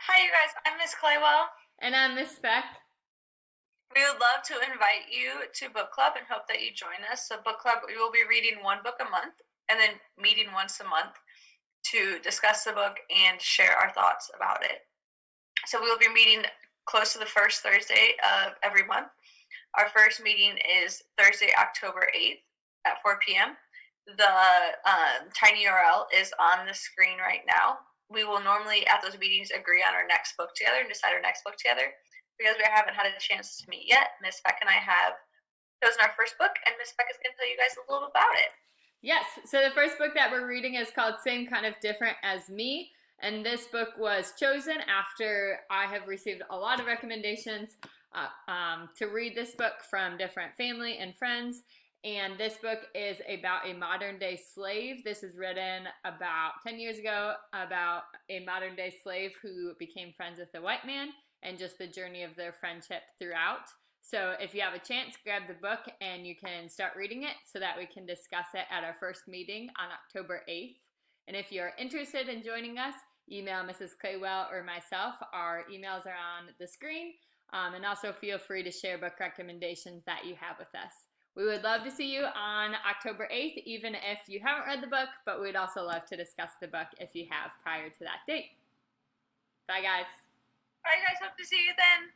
Hi, you guys. I'm Miss Claywell. And I'm Miss Beck. We would love to invite you to book club and hope that you join us. So, book club, we will be reading one book a month and then meeting once a month to discuss the book and share our thoughts about it. So, we will be meeting close to the first Thursday of every month. Our first meeting is Thursday, October 8th at 4 p.m. The tiny URL is on the screen right now. We will normally, at those meetings, agree on our next book together and decide our next book together. Because we haven't had a chance to meet yet, Miss Beck and I have chosen our first book, and Miss Beck is going to tell you guys a little bit about it. Yes, so the first book that we're reading is called Same Kind of Different as Me. And this book was chosen after I have received a lot of recommendations to read this book from different family and friends. And this book is about a modern day slave. This is written about 10 years ago about a modern day slave who became friends with a white man and just the journey of their friendship throughout. So if you have a chance, grab the book and you can start reading it so that we can discuss it at our first meeting on October 8th. And if you're interested in joining us, email Mrs. Claywell or myself. Our emails are on the screen. And also feel free to share book recommendations that you have with us. We would love to see you on October 8th, even if you haven't read the book, but we'd also love to discuss the book if you have prior to that date. Bye, guys. Bye, guys. Hope to see you then.